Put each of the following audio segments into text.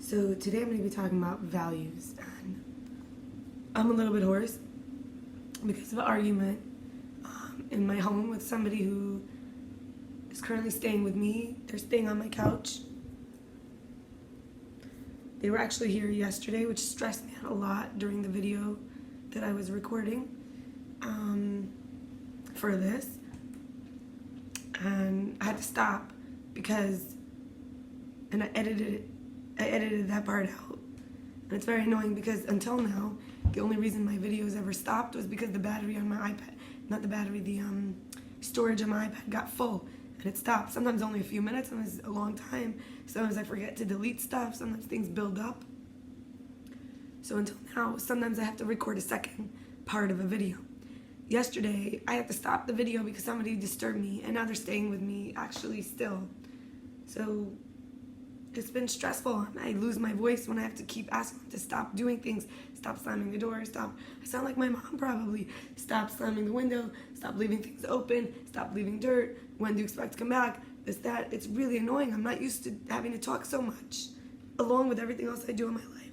So today I'm going to be talking about values, and I'm a little bit hoarse because of an argument in my home with somebody who is currently staying with me. They're staying on my couch. They were actually here yesterday, which stressed me out a lot during the video that I was recording for this, and I had to stop because, and I edited that part out. And it's very annoying because until now, the only reason my videos ever stopped was because the battery on my iPad, not the battery, the storage on my iPad got full and it stopped. Sometimes only a few minutes, sometimes a long time. Sometimes I forget to delete stuff, sometimes things build up. So until now, sometimes I have to record a second part of a video. Yesterday, I had to stop the video because somebody disturbed me, and now they're staying with me actually still. So it's been stressful. I lose my voice when I have to keep asking them to stop doing things. Stop slamming the door, stop. I sound like my mom probably. Stop slamming the window, stop leaving things open, stop leaving dirt. When do you expect to come back? This, that. It's really annoying. I'm not used to having to talk so much, along with everything else I do in my life.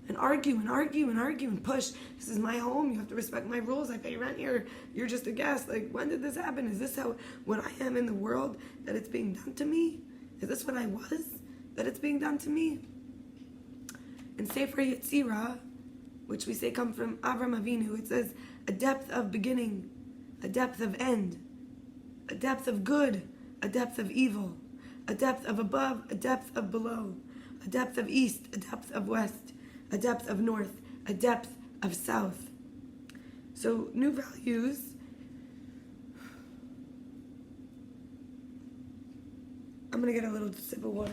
And argue and argue and argue and push. This is my home. You have to respect my rules. I pay rent here. You're just a guest. Like, when did this happen? Is this how, what I am in the world, that it's being done to me? Is this what I was, that it's being done to me? In Sefer Yetzirah, which we say come from Avram Avinu, it says a depth of beginning, a depth of end, a depth of good, a depth of evil, a depth of above, a depth of below, a depth of east, a depth of west, a depth of north, a depth of south. So new values, I'm gonna get a little sip of water.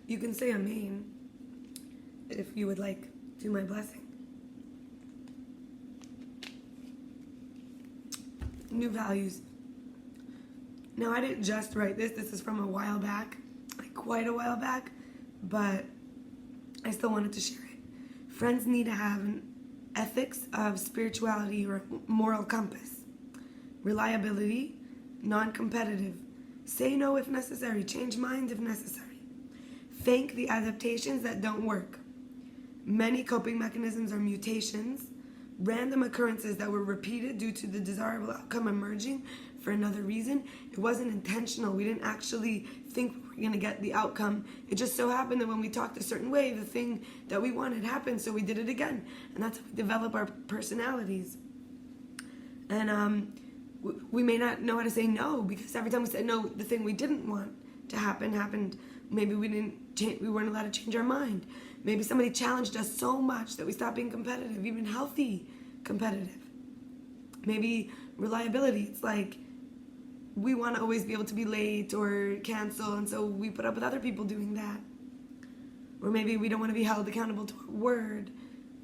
You can say amen if you would like to my blessing. New values. Now, I didn't just write this. This is from a while back, like quite a while back, but I still wanted to share it. Friends need to have an ethics of spirituality or moral compass. Reliability, non-competitive. Say no if necessary. Change minds if necessary. Thank the adaptations that don't work. Many coping mechanisms are mutations, random occurrences that were repeated due to the desirable outcome emerging for another reason. It wasn't intentional. We didn't actually think we were going to get the outcome. It just so happened that when we talked a certain way, the thing that we wanted happened, so we did it again. And that's how we develop our personalities. And we may not know how to say no, because every time we said no, the thing we didn't want to happen happened. Maybe we weren't allowed to change our mind. Maybe somebody challenged us so much that we stopped being competitive, even healthy competitive. Maybe reliability. It's like we want to always be able to be late or cancel, and so we put up with other people doing that. Or maybe we don't want to be held accountable to our word,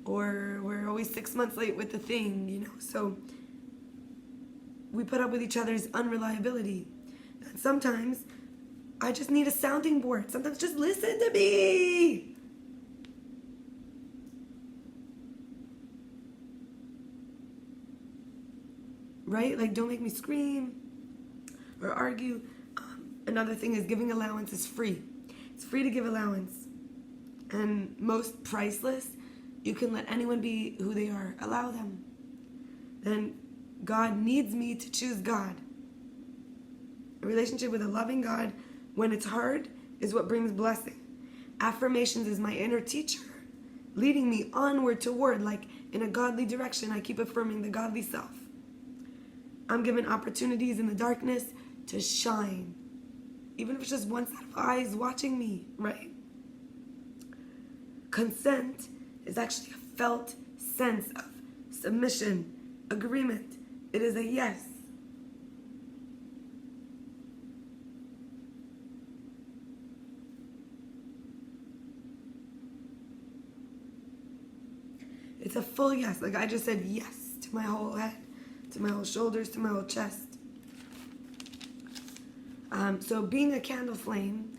or we're always 6 months late with the thing, So we put up with each other's unreliability. And sometimes I just need a sounding board. Sometimes just listen to me. Right? Like, don't make me scream or argue. Another thing is giving allowance is free. It's free to give allowance. And most priceless, you can let anyone be who they are. Allow them. Then God needs me to choose God. A relationship with a loving God, when it's hard, is what brings blessing. Affirmations is my inner teacher, leading me onward toward, like in a godly direction. I keep affirming the godly self. I'm given opportunities in the darkness to shine, even if it's just one set of eyes watching me, right? Consent is actually a felt sense of submission, agreement. It is a yes. It's a full yes. Like, I just said yes to my whole head, to my whole shoulders, to my whole chest. So being a candle flame,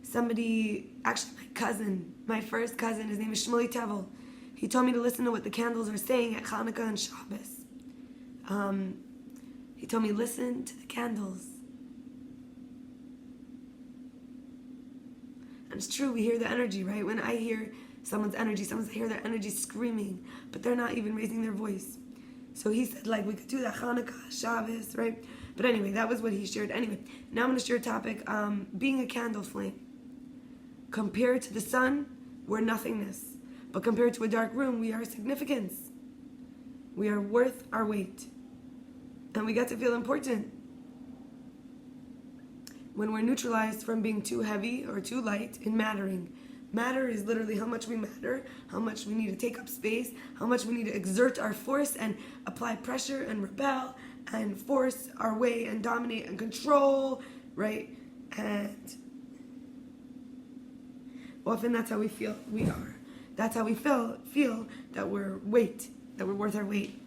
somebody, actually my cousin, my first cousin, his name is Shmuley Tevel. He told me to listen to what the candles are saying at Hanukkah and Shabbos. He told me, listen to the candles. And it's true, we hear the energy, right? When I hear someone's energy, I hear their energy screaming, but they're not even raising their voice. So he said, like, we could do that Hanukkah, Shabbos, right? But anyway, that was what he shared. Anyway, now I'm going to share a topic, being a candle flame. Compared to the sun, we're nothingness. But compared to a dark room, we are significance. We are worth our weight. And we get to feel important. When we're neutralized from being too heavy or too light in mattering. Matter is literally how much we matter, how much we need to take up space, how much we need to exert our force and apply pressure and rebel and force our way and dominate and control, right? And often that's how we feel we are. That's how we feel that we're worth our weight.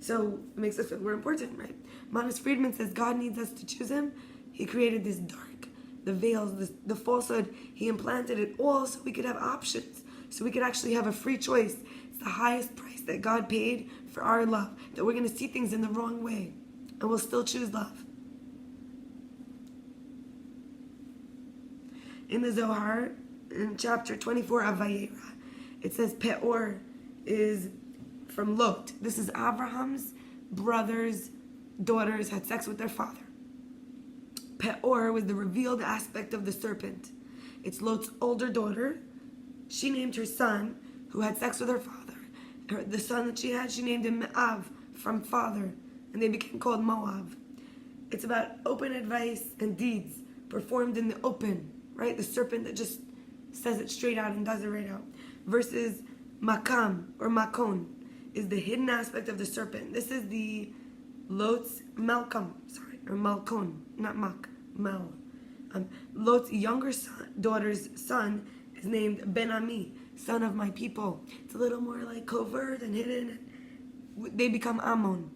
So it makes us feel we're important, right? Manis Friedman says God needs us to choose him. He created this dark, the veils, the falsehood. He implanted it all so we could have options, so we could actually have a free choice. It's the highest price that God paid for our love, that we're going to see things in the wrong way, and we'll still choose love. In the Zohar, in chapter 24 of Vayera, it says Peor is from Lot. This is Abraham's brothers' daughters had sex with their father. Peor was the revealed aspect of the serpent. It's Lot's older daughter. She named her son, who had sex with her father. The son that she had, she named him Me'av, from father, and they became called Moab. It's about open advice and deeds performed in the open, right? The serpent that just says it straight out and does it right out. Versus Makam, or Makon, is the hidden aspect of the serpent. This is the Lot's Malcolm, or Malkon, not Mak, Mal. Lot's younger daughter's son is named Ben Ami, son of my people. It's a little more like covert and hidden. They become Ammon.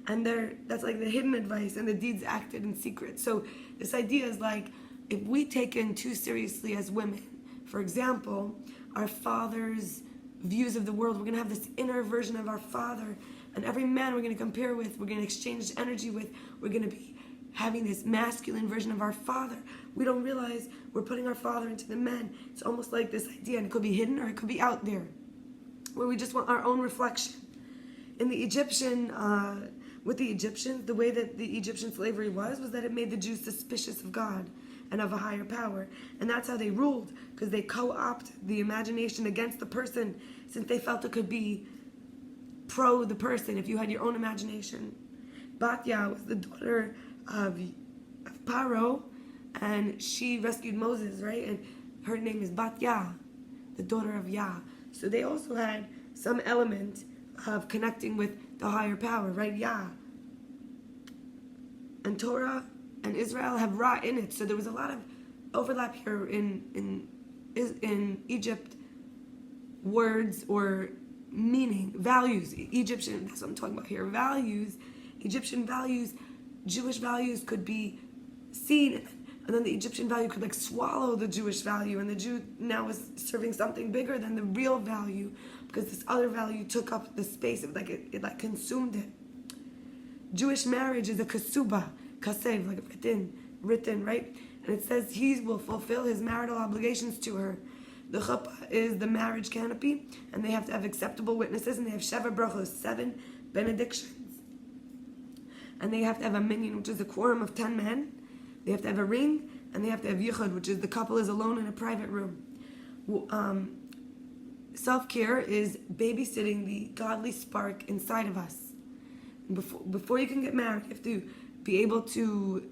And that's like the hidden advice, and the deeds acted in secret. So this idea is like, if we take in too seriously as women, for example, our father's views of the world, we're going to have this inner version of our father, and every man we're going to compare with, we're going to exchange energy with, we're going to be having this masculine version of our father. We don't realize we're putting our father into the men. It's almost like this idea, and it could be hidden or it could be out there, where we just want our own reflection. In the Egyptian, with the Egyptians, the way that the Egyptian slavery was that it made the Jews suspicious of God and of a higher power. And that's how they ruled, because they co-opted the imagination against the person, since they felt it could be pro the person if you had your own imagination. Batya was the daughter of Paro, and she rescued Moses, right? And her name is Batya, the daughter of Yah. So they also had some element of connecting with the higher power, right? Yah. And Torah and Israel have Ra in it. So there was a lot of overlap here in Egypt, words or meaning, values. Egyptian, that's what I'm talking about here. Values, Egyptian values, Jewish values could be seen, and then the Egyptian value could like swallow the Jewish value, and the Jew now was serving something bigger than the real value, because this other value took up the space of it like consumed it. Jewish marriage is a kasuba, kasev, like written, right? And it says he will fulfill his marital obligations to her. The chuppah is the marriage canopy, and they have to have acceptable witnesses, and they have sheva brachos, 7 benedictions. And they have to have a minyan, which is a quorum of 10 men. They have to have a ring, and they have to have yichud, which is the couple is alone in a private room. Self-care is babysitting the godly spark inside of us. Before you can get married, you have to be able to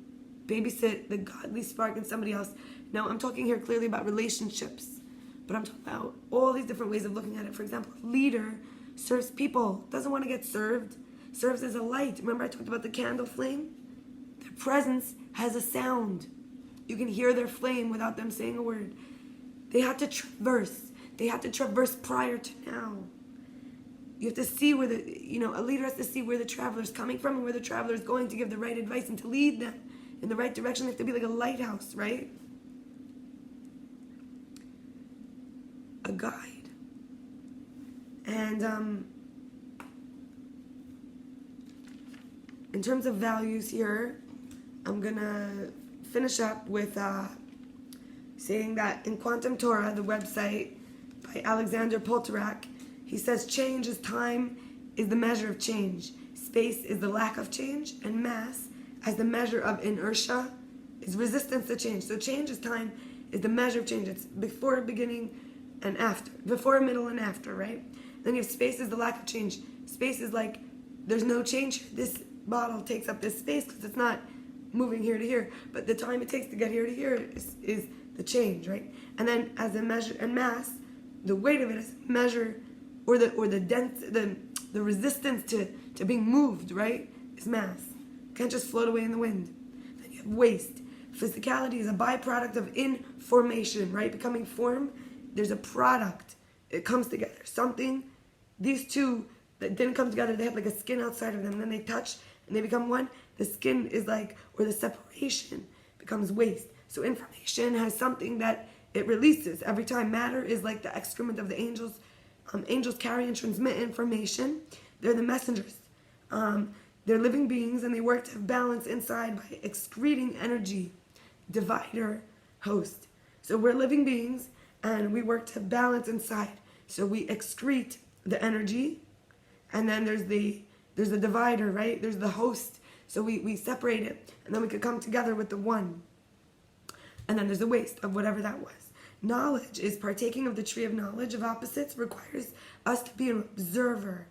babysit the godly spark in somebody else. Now, I'm talking here clearly about relationships, but I'm talking about all these different ways of looking at it. For example, a leader serves people, doesn't want to get served, serves as a light. Remember I talked about the candle flame? Their presence has a sound. You can hear their flame without them saying a word. They had to traverse. They had to traverse prior to now. You have to see where a leader has to see where the traveler's coming from and where the traveler's going to give the right advice and to lead them in the right direction. They have to be like a lighthouse, right? A guide. And in terms of values here, I'm gonna finish up with saying that in Quantum Torah, the website by Alexander Poltorak, he says change is time is the measure of change. Space is the lack of change, and mass as the measure of inertia is resistance to change. So change is time is the measure of change. It's before, beginning, and after. Before, middle, and after, right? Then you have space is the lack of change. Space is like there's no change. This bottle takes up this space because it's not moving here to here. But the time it takes to get here to here is the change, right? And then as a measure, and mass, the weight of it is measure, or the dense, the resistance to being moved, right, is mass. You can't just float away in the wind. Then you have waste. Physicality is a byproduct of information, right? Becoming form, there's a product. It comes together. Something, these two that didn't come together, they have like a skin outside of them. Then they touch and they become one. The skin is like, or the separation becomes waste. So information has something that it releases every time. Matter is like the excrement of the angels. Angels carry and transmit information. They're the messengers. They're living beings, and they work to have balance inside by excreting energy. Divider, host. So we're living beings, and we work to have balance inside. So we excrete the energy, and then there's the divider, right? There's the host. So we separate it, and then we could come together with the one. And then there's the waste of whatever that was. Knowledge is partaking of the tree of knowledge of opposites, requires us to be an observer,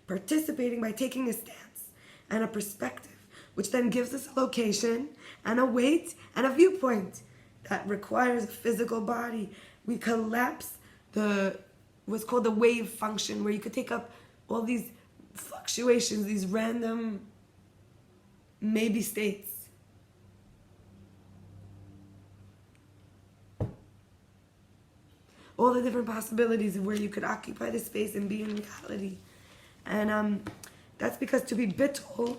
participating by taking a stance and a perspective, which then gives us a location and a weight and a viewpoint that requires a physical body. We collapse what's called the wave function, where you could take up all these fluctuations, these random maybe states. All the different possibilities of where you could occupy the space and be in reality. And that's because to be bittul,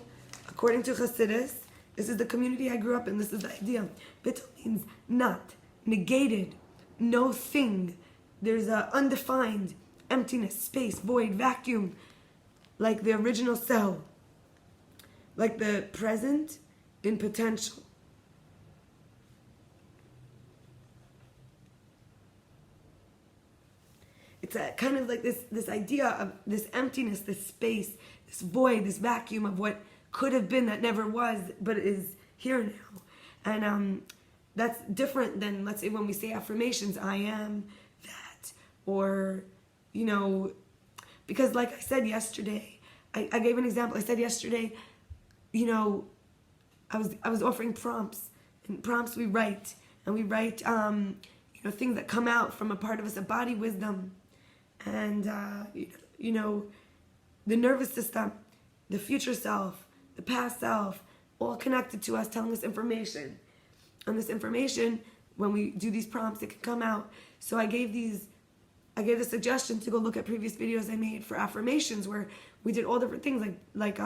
according to Chassidus, this is the community I grew up in, this is the idea. Bittul means not, negated, no thing. There's an undefined emptiness, space, void, vacuum, like the original cell, like the present in potential. It's a kind of like this idea of this emptiness, this space, this void, this vacuum of what could have been that never was, but is here now. And that's different than, let's say, when we say affirmations, I am that, or, because like I said yesterday, I gave an example. I said yesterday, I was offering prompts, and prompts we write, and we write, things that come out from a part of us, a body wisdom. And, the nervous system, the future self, the past self, all connected to us, telling us information. And this information, when we do these prompts, it can come out. So I gave the suggestion to go look at previous videos I made for affirmations, where we did all different things, like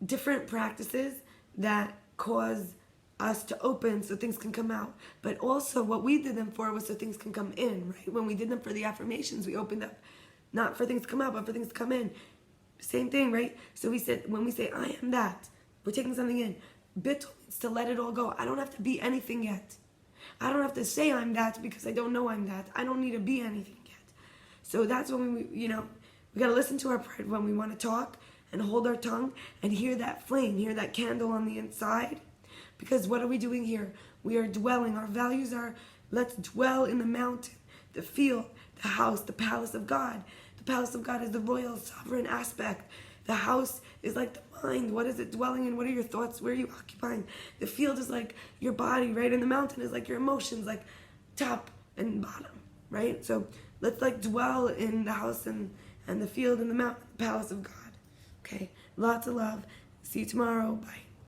different practices that cause us to open so things can come out. But also what we did them for was so things can come in, right? When we did them for the affirmations, we opened up not for things to come out, but for things to come in. Same thing, right? So we said, when we say I am that, we're taking something in. Bittul means to let it all go. I don't have to be anything yet. I don't have to say I'm that because I don't know I'm that. I don't need to be anything yet. So that's when we got to listen to our pride when we want to talk, and hold our tongue and hear that flame, hear that candle on the inside. Because what are we doing here? We are dwelling. Our values are, let's dwell in the mountain, the field, the house, the palace of God. The palace of God is the royal, sovereign aspect. The house is like the mind. What is it dwelling in? What are your thoughts? Where are you occupying? The field is like your body, right? And the mountain is like your emotions, like top and bottom, right? So let's dwell in the house and the field and the mountain, the palace of God. Okay? Lots of love. See you tomorrow. Bye.